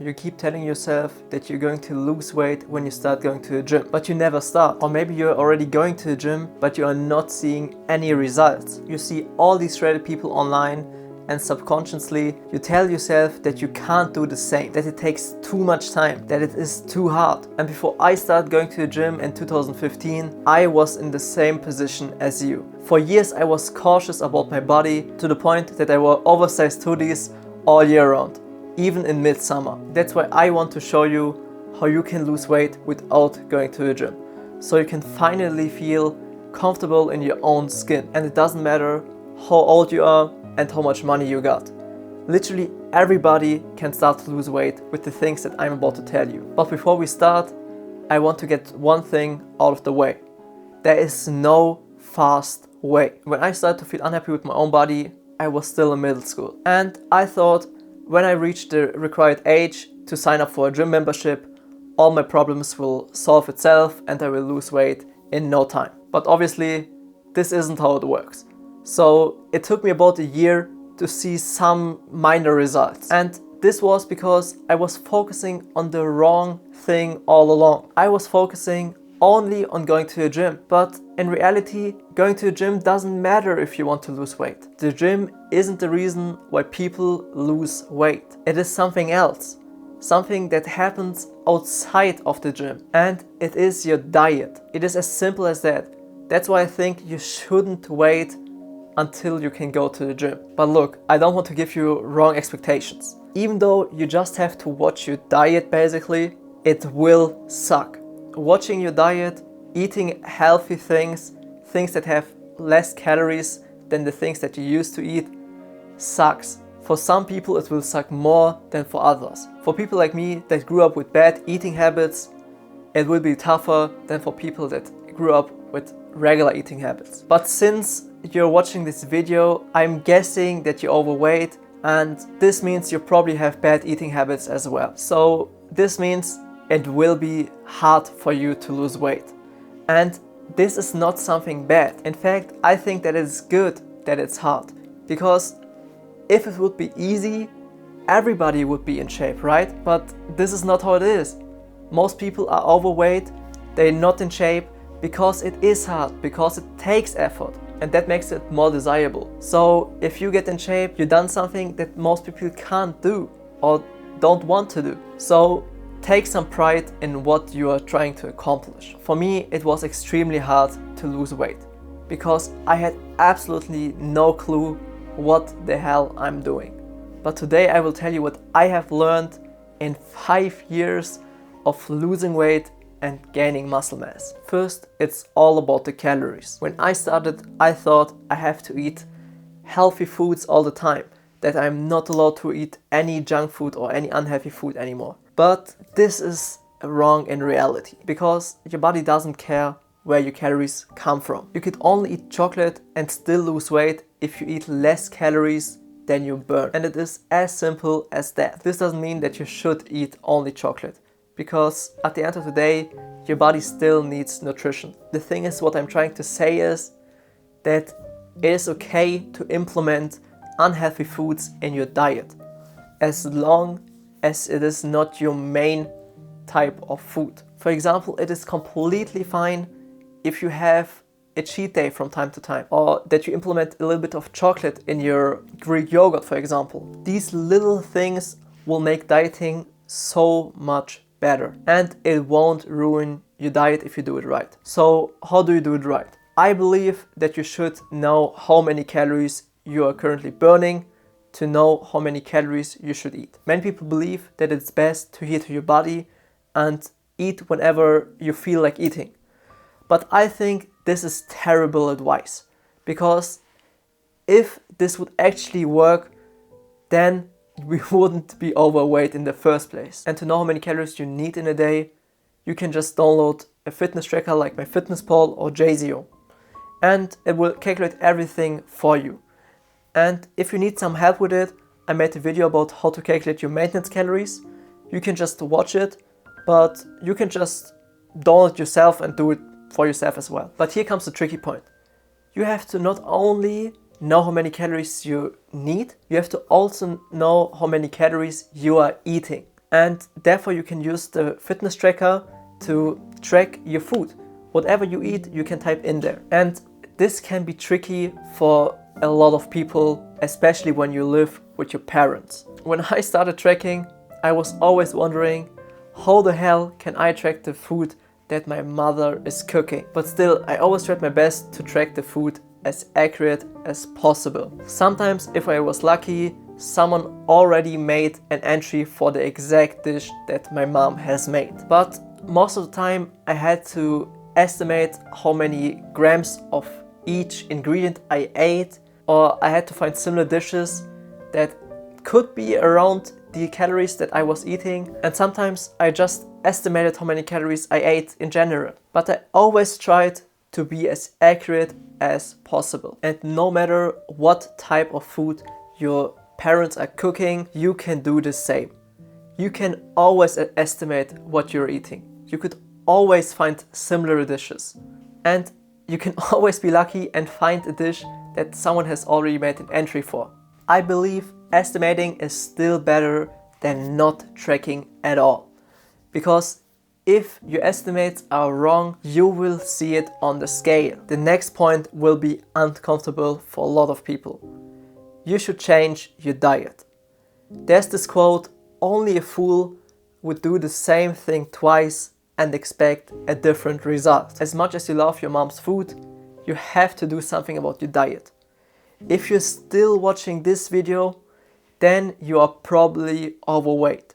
You keep telling yourself that you're going to lose weight when you start going to the gym, but you never start. Or maybe you're already going to the gym, but you are not seeing any results. You see all these shredded people online, and subconsciously you tell yourself that you can't do the same, that it takes too much time, that it is too hard. And before I started going to the gym in 2015, I was in the same position as you. For years I was cautious about my body to the point that I wore oversized hoodies all year round, even in midsummer. That's why I want to show you how you can lose weight without going to the gym. So you can finally feel comfortable in your own skin. And it doesn't matter how old you are and how much money you got. Literally everybody can start to lose weight with the things that I'm about to tell you. But before we start, I want to get one thing out of the way. There is no fast way. When I started to feel unhappy with my own body, I was still in middle school. And I thought when I reached the required age to sign up for a gym membership, all my problems will solve itself and I will lose weight in no time. But obviously, this isn't how it works. So it took me about a year to see some minor results. And this was because I was focusing on the wrong thing all along. I was focusing only on going to the gym. But in reality, going to the gym doesn't matter if you want to lose weight. The gym isn't the reason why people lose weight. It is something else. Something that happens outside of the gym. And it is your diet. It is as simple as that. That's why I think you shouldn't wait until you can go to the gym. But look, I don't want to give you wrong expectations. Even though you just have to watch your diet basically, it will suck. Watching your diet, eating healthy things that have less calories than the things that you used to eat, sucks. For some people it will suck more than for others. For people like me that grew up with bad eating habits, it will be tougher than for people that grew up with regular eating habits. But since you're watching this video, I'm guessing that you're overweight, and this means you probably have bad eating habits as well. So this means it will be hard for you to lose weight. And this is not something bad. In fact, I think that it's good that it's hard, because if it would be easy, everybody would be in shape, right? But this is not how it is. Most people are overweight, they're not in shape because it is hard, because it takes effort. And that makes it more desirable. So if you get in shape, you've done something that most people can't do or don't want to do. So take some pride in what you are trying to accomplish. For me, it was extremely hard to lose weight because I had absolutely no clue what the hell I'm doing. But today I will tell you what I have learned in 5 years of losing weight and gaining muscle mass. First, it's all about the calories. When I started, I thought I have to eat healthy foods all the time, that I'm not allowed to eat any junk food or any unhealthy food anymore. But this is wrong in reality, because your body doesn't care where your calories come from. You could only eat chocolate and still lose weight if you eat less calories than you burn. And it is as simple as that. This doesn't mean that you should eat only chocolate, because at the end of the day, your body still needs nutrition. The thing is, what I'm trying to say is that it is okay to implement unhealthy foods in your diet, as long as it is not your main type of food. For example, it is completely fine if you have a cheat day from time to time, or that you implement a little bit of chocolate in your Greek yogurt, for example. These little things will make dieting so much better, and it won't ruin your diet if you do it right. So how do you do it right? I believe that you should know how many calories you are currently burning to know how many calories you should eat. Many people believe that it's best to hear to your body and eat whenever you feel like eating. But I think this is terrible advice, because if this would actually work, then we wouldn't be overweight in the first place. And to know how many calories you need in a day, you can just download a fitness tracker like MyFitnessPal or Jazio, and it will calculate everything for you. And if you need some help with it, I made a video about how to calculate your maintenance calories. You can just watch it, but you can just download it yourself and do it for yourself as well. But here comes the tricky point. You have to not only know how many calories you need, you have to also know how many calories you are eating. And therefore you can use the fitness tracker to track your food. Whatever you eat, you can type in there. And this can be tricky for a lot of people, especially when you live with your parents. When I started tracking, I was always wondering, how the hell can I track the food that my mother is cooking? But still, I always tried my best to track the food as accurate as possible. Sometimes, if I was lucky, someone already made an entry for the exact dish that my mom has made. But most of the time, I had to estimate how many grams of each ingredient I ate, or I had to find similar dishes that could be around the calories that I was eating, and sometimes I just estimated how many calories I ate in general. But I always tried to be as accurate as possible. And no matter what type of food your parents are cooking, you can do the same. You can always estimate what you're eating. You could always find similar dishes. And you can always be lucky and find a dish that someone has already made an entry for. I believe estimating is still better than not tracking at all. Because if your estimates are wrong, you will see it on the scale. The next point will be uncomfortable for a lot of people. You should change your diet. There's this quote, only a fool would do the same thing twice and expect a different result. As much as you love your mom's food, you have to do something about your diet. If you're still watching this video, then you are probably overweight,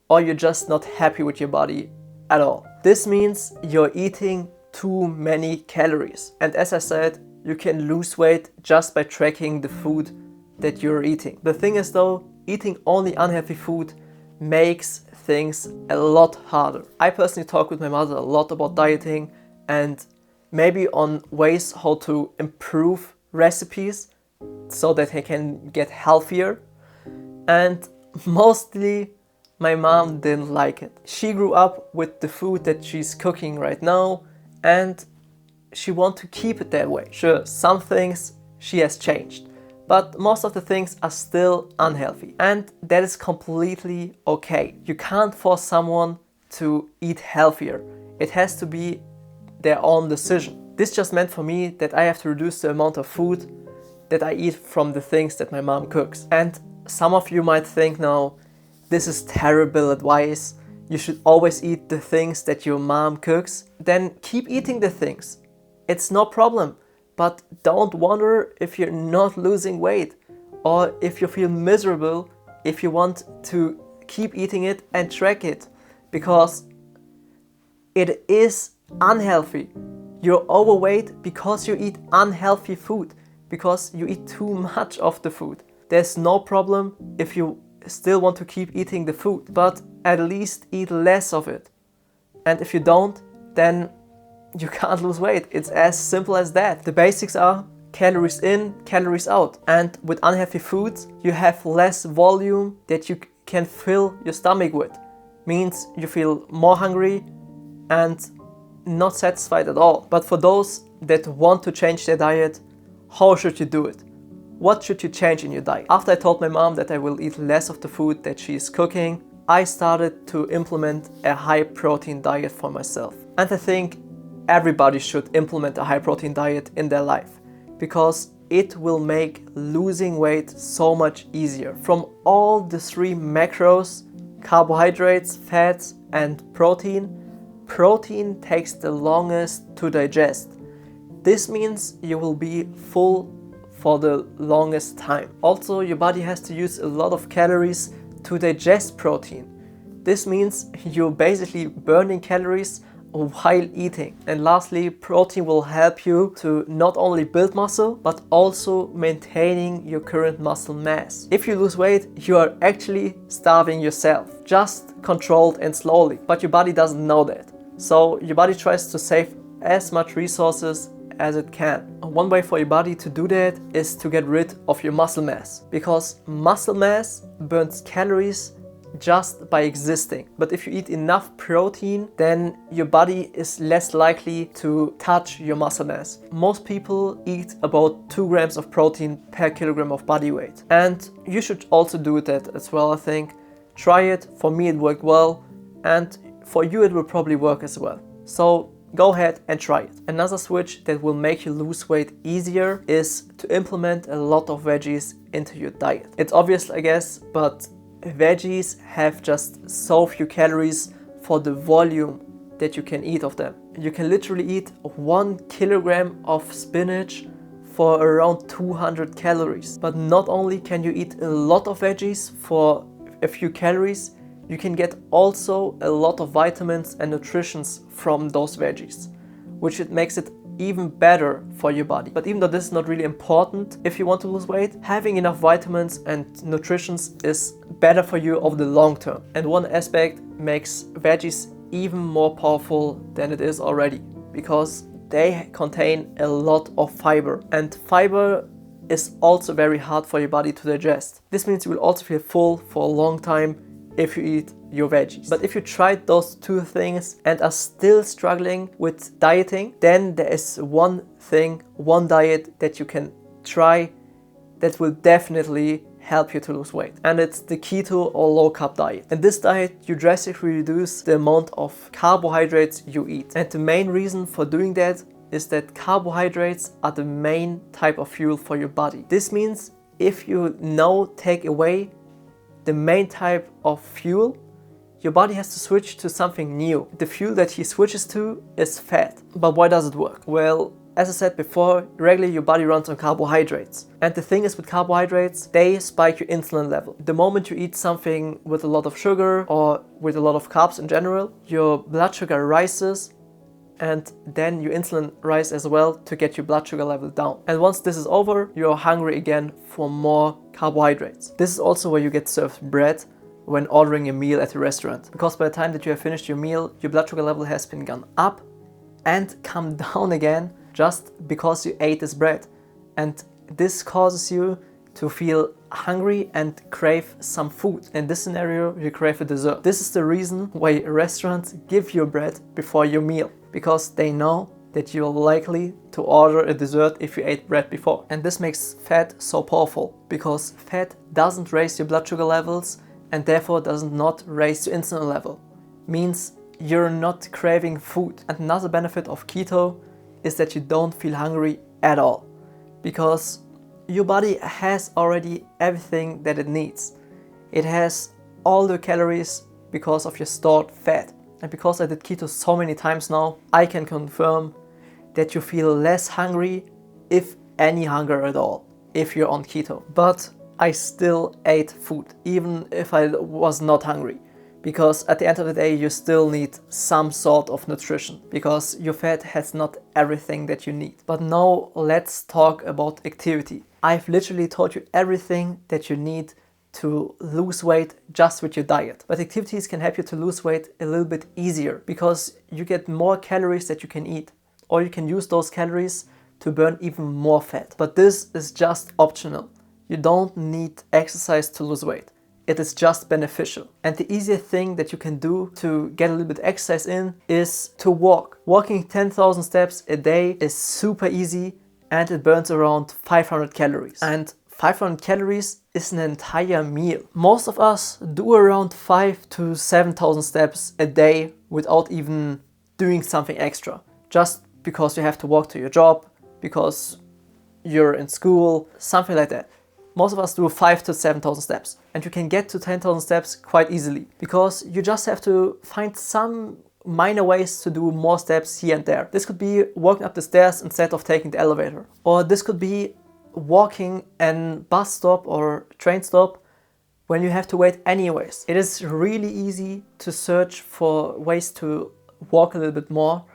or you're just not happy with your body at all. This means you're eating too many calories. And as I said, you can lose weight just by tracking the food that you're eating. The thing is though, eating only unhealthy food makes things a lot harder. I personally talk with my mother a lot about dieting and maybe on ways how to improve recipes so that I can get healthier. And mostly my mom didn't like it. She grew up with the food that she's cooking right now and she wants to keep it that way. Sure, some things she has changed, but most of the things are still unhealthy, and that is completely okay. You can't force someone to eat healthier. It has to be their own decision. This just meant for me that I have to reduce the amount of food that I eat from the things that my mom cooks. And some of you might think now, this is terrible advice. You should always eat the things that your mom cooks. Then keep eating the things. It's no problem. But don't wonder if you're not losing weight or if you feel miserable if you want to keep eating it and track it, because it is unhealthy. You're overweight because you eat unhealthy food, because you eat too much of the food. There's no problem if you still want to keep eating the food, but at least eat less of it. And if you don't, then you can't lose weight. It's as simple as that. The basics are calories in, calories out. And with unhealthy foods, you have less volume that you can fill your stomach with. Means you feel more hungry and not satisfied at all. But for those that want to change their diet, how should you do it? What should you change in your diet? After I told my mom that I will eat less of the food that she's cooking, I started to implement a high protein diet for myself. And I think everybody should implement a high protein diet in their life, because it will make losing weight so much easier. From all the three macros, carbohydrates, fats, and protein takes the longest to digest. This means you will be full for the longest time. Also, your body has to use a lot of calories to digest protein. This means you're basically burning calories while eating. And lastly, protein will help you to not only build muscle, but also maintaining your current muscle mass. If you lose weight, you are actually starving yourself, just controlled and slowly, but your body doesn't know that. So your body tries to save as much resources as it can. One way for your body to do that is to get rid of your muscle mass, because muscle mass burns calories just by existing. But if you eat enough protein, then your body is less likely to touch your muscle mass. Most people eat about 2 grams of protein per kilogram of body weight. And you should also do that as well, I think, Try it. For me it worked well, and for you it will probably work as well. So go ahead and try it. Another switch that will make you lose weight easier is to implement a lot of veggies into your diet. It's obvious, I guess, but veggies have just so few calories for the volume that you can eat of them. You can literally eat 1 kilogram of spinach for around 200 calories. But not only can you eat a lot of veggies for a few calories, you can get also a lot of vitamins and nutritions from those veggies, which it makes it even better for your body. But even though this is not really important if you want to lose weight, having enough vitamins and nutritions is better for you over the long term. And one aspect makes veggies even more powerful than it is already, because they contain a lot of fiber, and fiber is also very hard for your body to digest. This means you will also feel full for a long time if you eat your veggies. But if you tried those two things and are still struggling with dieting, then there is one diet that you can try that will definitely help you to lose weight, and it's the keto or low carb diet. In this diet, you drastically reduce the amount of carbohydrates you eat, and the main reason for doing that is that carbohydrates are the main type of fuel for your body. This means if you now take away the main type of fuel, your body has to switch to something new. The fuel that he switches to is fat. But why does it work? Well, as I said before, regularly your body runs on carbohydrates. And the thing is with carbohydrates, they spike your insulin level. The moment you eat something with a lot of sugar or with a lot of carbs in general, your blood sugar rises, and then your insulin rises as well to get your blood sugar level down. And once this is over, you're hungry again for more carbohydrates. This is also where you get served bread when ordering a meal at a restaurant, because by the time that you have finished your meal, your blood sugar level has been gone up and come down again just because you ate this bread. And this causes you to feel hungry and crave some food. In this scenario, you crave a dessert. This is the reason why restaurants give you bread before your meal, because they know that you're likely to order a dessert if you ate bread before. And this makes fat so powerful, because fat doesn't raise your blood sugar levels and therefore does not raise your insulin level. Means you're not craving food. And another benefit of keto is that you don't feel hungry at all, because your body has already everything that it needs. It has all the calories because of your stored fat. And because I did keto so many times now, I can confirm that you feel less hungry, if any hunger at all, if you're on keto. But I still ate food, even if I was not hungry. Because at the end of the day, you still need some sort of nutrition, because your fat has not everything that you need. But now let's talk about activity. I've literally told you everything that you need to lose weight just with your diet. But activities can help you to lose weight a little bit easier, because you get more calories that you can eat, or you can use those calories to burn even more fat. But this is just optional. You don't need exercise to lose weight. It is just beneficial. And the easiest thing that you can do to get a little bit exercise in is to walk. Walking 10,000 steps a day is super easy, and it burns around 500 calories. And 500 calories is an entire meal. Most of us do around 5,000 to 7,000 steps a day without even doing something extra. Just because you have to walk to your job, because you're in school, something like that. Most of us do 5,000 to 7,000 steps, and you can get to 10,000 steps quite easily, because you just have to find some minor ways to do more steps here and there. This could be walking up the stairs instead of taking the elevator, or this could be walking a bus stop or train stop when you have to wait anyways. It is really easy to search for ways to walk a little bit more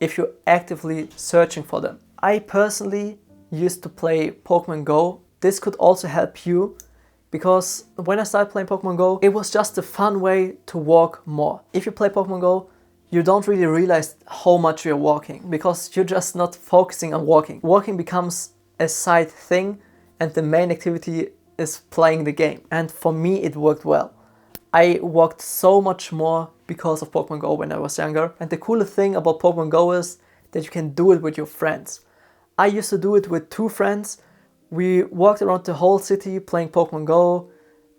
if you're actively searching for them. I personally used to play Pokemon Go. This could also help you, because when I started playing Pokemon Go, it was just a fun way to walk more. If you play Pokemon Go, you don't really realize how much you're walking, because you're just not focusing on walking. Walking becomes a side thing, and the main activity is playing the game. And for me, it worked well. I walked so much more because of Pokemon Go when I was younger. And the coolest thing about Pokemon Go is that you can do it with your friends. I used to do it with 2 friends. We walked around the whole city playing Pokemon Go,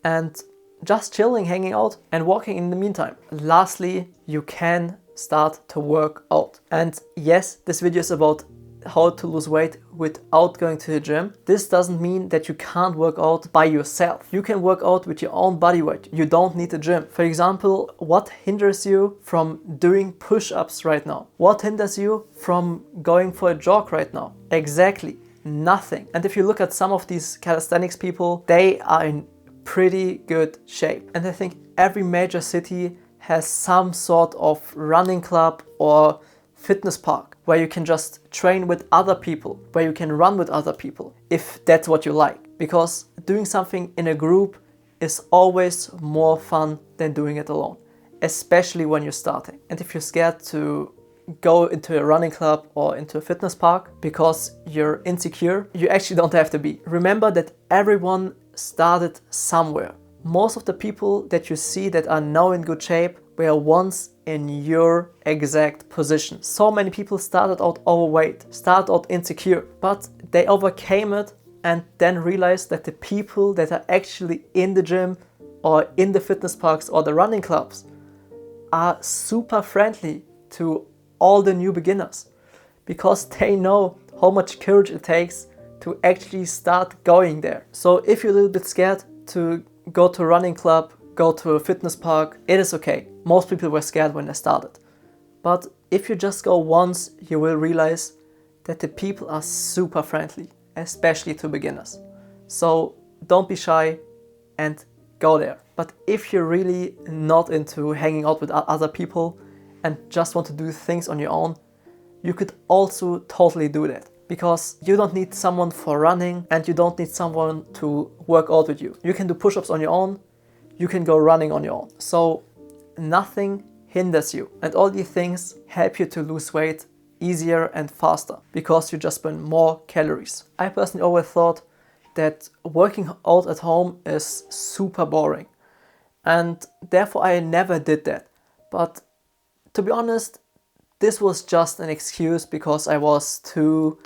and just chilling, hanging out and walking in the meantime. Lastly, you can start to work out. And yes, this video is about how to lose weight without going to the gym. This doesn't mean that you can't work out by yourself. You can work out with your own body weight. You don't need a gym. For example, what hinders you from doing push-ups right now? What hinders you from going for a jog right now? Exactly nothing. And if you look at some of these calisthenics people, they are in pretty good shape. And I think every major city has some sort of running club or fitness park where you can just train with other people, where you can run with other people, if that's what you like. Because doing something in a group is always more fun than doing it alone, especially when you're starting. And if you're scared to go into a running club or into a fitness park because you're insecure, you actually don't have to be. Remember that everyone started somewhere. Most of the people that you see that are now in good shape were once in your exact position. So many people started out overweight, started out insecure, but they overcame it and then realized that the people that are actually in the gym or in the fitness parks or the running clubs are super friendly to all the new beginners, because they know how much courage it takes to actually start going there. So if you're a little bit scared to go to a running club, go to a fitness park, it is okay. Most people were scared when they started. But if you just go once, you will realize that the people are super friendly, especially to beginners. So don't be shy and go there. But if you're really not into hanging out with other people and just want to do things on your own, you could also totally do that. Because you don't need someone for running and you don't need someone to work out with you. You can do push-ups on your own, you can go running on your own. So nothing hinders you. And all these things help you to lose weight easier and faster because you just burn more calories. I personally always thought that working out at home is super boring. And therefore I never did that. But to be honest, this was just an excuse because I was too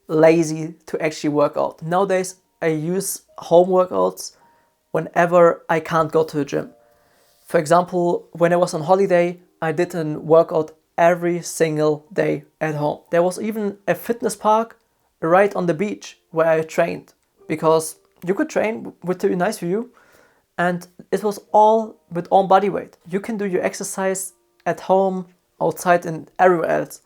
lazy to actually work out. Nowadays, I use home workouts whenever I can't go to the gym. For example, when I was on holiday, I did a workout every single day at home. There was even a fitness park right on the beach where I trained, because you could train with a nice view and it was all with own body weight. You can do your exercise at home, outside and everywhere else.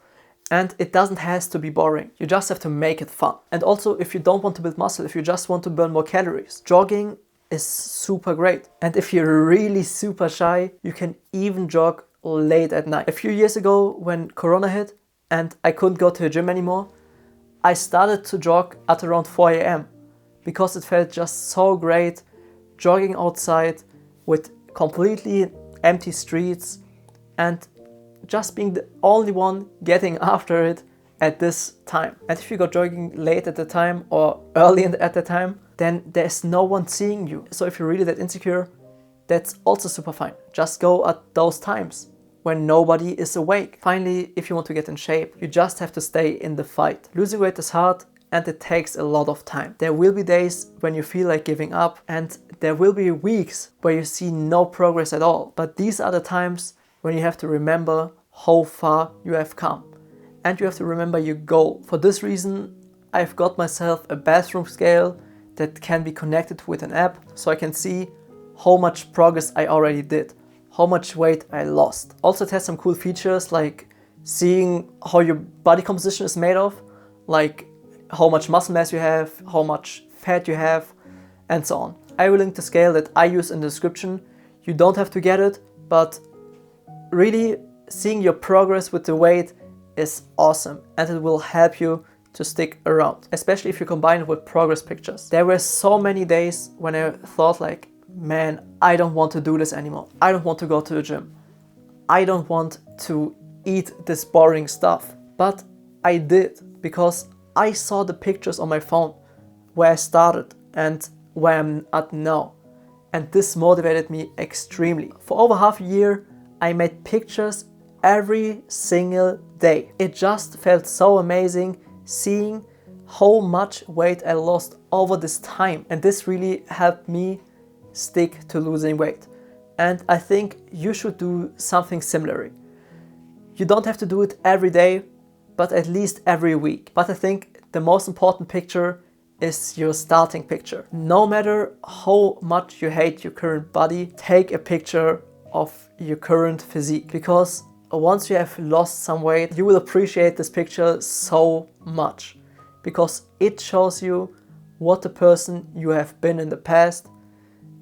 And it doesn't have to be boring. You just have to make it fun. And also, if you don't want to build muscle, if you just want to burn more calories, jogging is super great. And if you're really super shy, you can even jog late at night. A few years ago, when Corona hit and I couldn't go to the gym anymore, I started to jog at around 4 a.m. because it felt just so great jogging outside with completely empty streets and just being the only one getting after it at this time. And if you go jogging late at the time or early at the time, then there's no one seeing you. So if you're really that insecure, that's also super fine. Just go at those times when nobody is awake. Finally, if you want to get in shape, you just have to stay in the fight. Losing weight is hard and it takes a lot of time. There will be days when you feel like giving up and there will be weeks where you see no progress at all. But these are the times when you have to remember how far you have come. And you have to remember your goal. For this reason, I've got myself a bathroom scale that can be connected with an app, so I can see how much progress I already did, how much weight I lost. Also, it has some cool features like seeing how your body composition is made of, like how much muscle mass you have, how much fat you have, and so on. I will link the scale that I use in the description. You don't have to get it, but really seeing your progress with the weight is awesome and it will help you to stick around, especially if you combine it with progress pictures. There were so many days when I thought like, man, I don't want to do this anymore. I don't want to go to the gym. I don't want to eat this boring stuff. But I did, because I saw the pictures on my phone where I started and where I'm at now. And this motivated me extremely. For over half a year, I made pictures every single day. It just felt so amazing seeing how much weight I lost over this time. And this really helped me stick to losing weight. And I think you should do something similar. You don't have to do it every day, but at least every week. But I think the most important picture is your starting picture. No matter how much you hate your current body, take a picture of your current physique, because once you have lost some weight, you will appreciate this picture so much, because it shows you what the person you have been in the past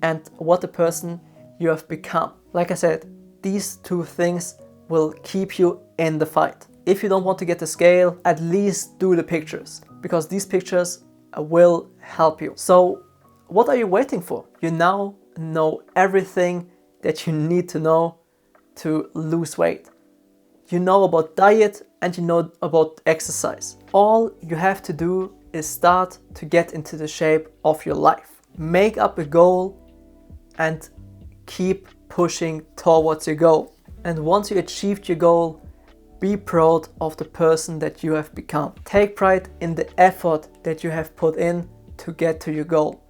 and what the person you have become. Like I said, these two things will keep you in the fight. If you don't want to get the scale, at least do the pictures, because these pictures will help you. So what are you waiting for? You now know everything that you need to know to lose weight. You know about diet and you know about exercise. All you have to do is start to get into the shape of your life. Make up a goal and keep pushing towards your goal. And once you achieved your goal, be proud of the person that you have become. Take pride in the effort that you have put in to get to your goal.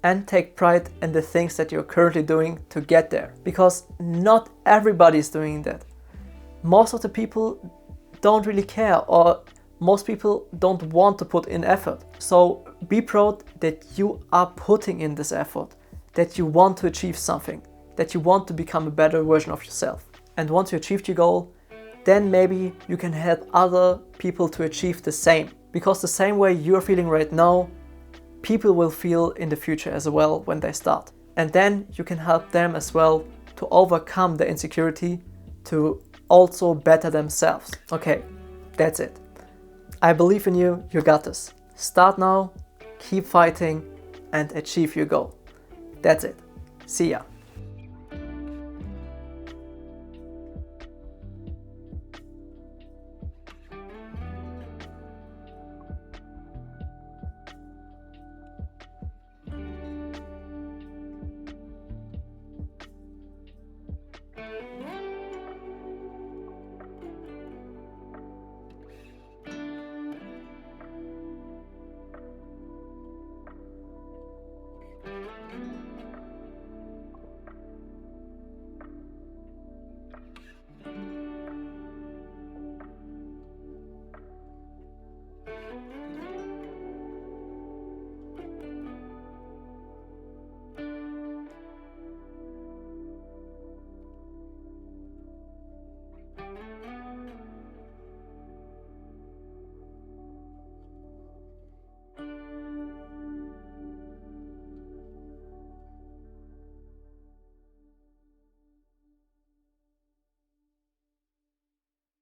And take pride in the things that you're currently doing to get there. Because not everybody is doing that. Most of the people don't really care, or most people don't want to put in effort. So be proud that you are putting in this effort, that you want to achieve something, that you want to become a better version of yourself. And once you achieved your goal, then maybe you can help other people to achieve the same. Because the same way you're feeling right now, people will feel in the future as well when they start. And then you can help them as well to overcome the insecurity, to also better themselves. Okay, that's it. I believe in you, you got this. Start now, keep fighting, and achieve your goal. That's it. See ya.